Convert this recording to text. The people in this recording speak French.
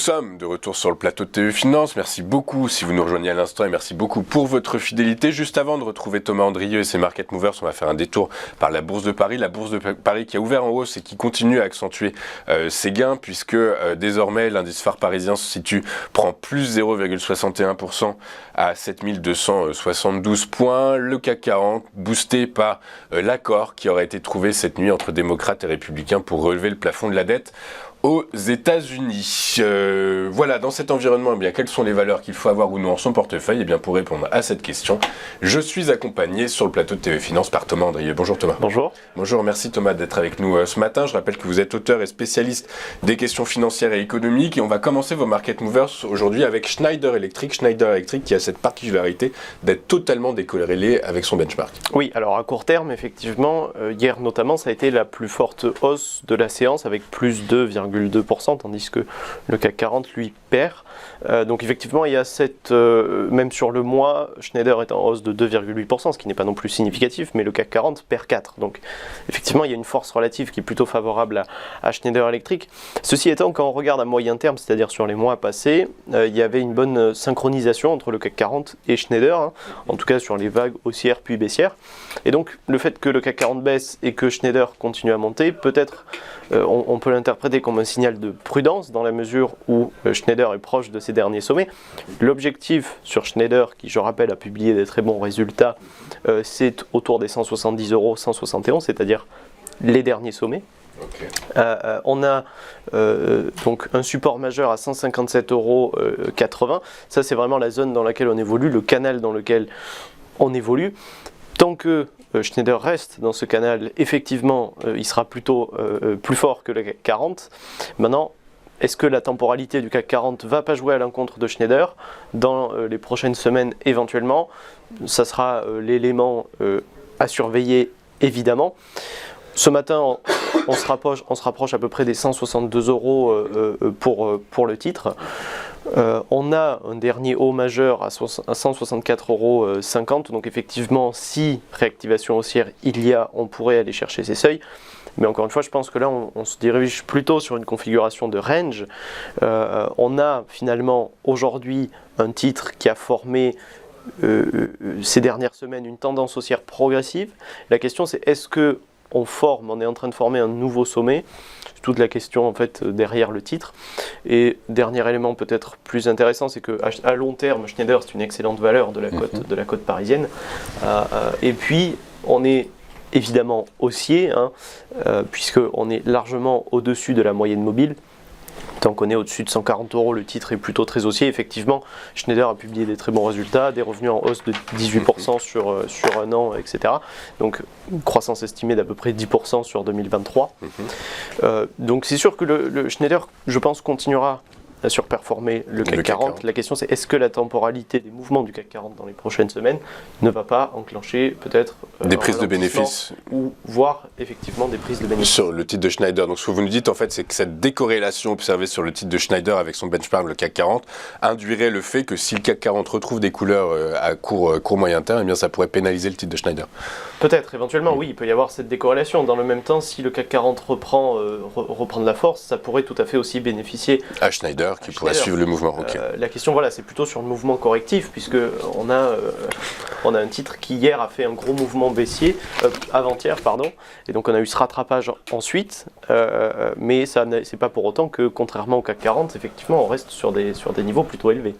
sommes de retour sur le plateau de TV Finance. Merci beaucoup si vous nous rejoignez à l'instant et merci beaucoup pour votre fidélité. Juste avant de retrouver Thomas Andrieux et ses Market Movers, on va faire un détour par la Bourse de Paris. La Bourse de Paris qui a ouvert en hausse et qui continue à accentuer ses gains puisque désormais l'indice phare parisien prend plus 0,61% à 7272 points. Le CAC 40 boosté par l'accord qui aurait été trouvé cette nuit entre démocrates et républicains pour relever le plafond de la dette aux États-Unis. Voilà, dans cet environnement, eh bien, quelles sont les valeurs qu'il faut avoir ou non en son portefeuille? Eh bien, pour répondre à cette question, je suis accompagné sur le plateau de TV Finance par Thomas Andrieux. Bonjour Thomas. Bonjour. Bonjour, merci Thomas d'être avec nous ce matin. Je rappelle que vous êtes auteur et spécialiste des questions financières et économiques et on va commencer vos Market Movers aujourd'hui avec Schneider Electric. Schneider Electric qui a cette particularité d'être totalement décorrélé avec son benchmark. Oui, alors à court terme, effectivement, hier notamment, ça a été la plus forte hausse de la séance avec plus 2,2%, tandis que le CAC 40, lui, perd. Donc effectivement, il y a cette, même sur le mois, Schneider est en hausse de 2,8%, ce qui n'est pas non plus significatif, mais le CAC 40 perd 4%. Donc effectivement, il y a une force relative qui est plutôt favorable à Schneider Electric. Ceci étant, quand on regarde à moyen terme, c'est-à-dire sur les mois passés, il y avait une bonne synchronisation entre le CAC 40 et Schneider, en tout cas sur les vagues haussières puis baissières. Et donc le fait que le CAC 40 baisse et que Schneider continue à monter, peut-être on peut l'interpréter comme un signal de prudence dans la mesure où Schneider est proche de ses derniers sommets. L'objectif sur Schneider, qui je rappelle a publié des très bons résultats, c'est autour des 170 €, 171, c'est-à-dire les derniers sommets. Okay. On a donc un support majeur à 157,80 €. Ça, c'est vraiment la zone dans laquelle on évolue, le canal dans lequel on évolue. Tant que Schneider reste dans ce canal, effectivement, il sera plutôt plus fort que le CAC 40. Maintenant, est-ce que la temporalité du CAC 40 ne va pas jouer à l'encontre de Schneider dans les prochaines semaines éventuellement? Ça sera l'élément à surveiller évidemment. Ce matin, on se rapproche à peu près des 162 € pour le titre. On a un dernier haut majeur à 164,50 €, donc effectivement, si réactivation haussière il y a, on pourrait aller chercher ces seuils. Mais encore une fois, je pense que là, on se dirige plutôt sur une configuration de range. On a finalement aujourd'hui un titre qui a formé ces dernières semaines une tendance haussière progressive. La question, c'est est-ce que on est en train de former un nouveau sommet? C'est toute la question en fait derrière le titre. Et dernier élément peut-être plus intéressant, c'est que à long terme, Schneider c'est une excellente valeur de la côte parisienne. Et puis on est évidemment haussier, puisqu'on est largement au-dessus de la moyenne mobile. Tant qu'on est au-dessus de 140 €, le titre est plutôt très haussier. Effectivement, Schneider a publié des très bons résultats, des revenus en hausse de 18% sur un an, etc. Donc, une croissance estimée d'à peu près 10% sur 2023. Donc, c'est sûr que le Schneider, je pense, continuera à surperformer le CAC 40. La question, c'est est-ce que la temporalité des mouvements du CAC 40 dans les prochaines semaines ne va pas enclencher peut-être des prises de bénéfices ou voire effectivement des prises de bénéfices sur le titre de Schneider. Donc ce que vous nous dites en fait, c'est que cette décorrélation observée sur le titre de Schneider avec son benchmark, le CAC 40, induirait le fait que si le CAC 40 retrouve des couleurs à court moyen terme, eh bien ça pourrait pénaliser le titre de Schneider. Peut-être, éventuellement, oui, il peut y avoir cette décorrélation. Dans le même temps, si le CAC 40 reprend de la force, ça pourrait tout à fait aussi bénéficier à Schneider, qui pourrait suivre le mouvement. Okay. La question, voilà, c'est plutôt sur le mouvement correctif, puisque on a un titre qui hier a fait un gros mouvement baissier, avant-hier, pardon, et donc on a eu ce rattrapage ensuite, mais ça c'est pas pour autant que, contrairement au CAC 40, effectivement, on reste sur des niveaux plutôt élevés.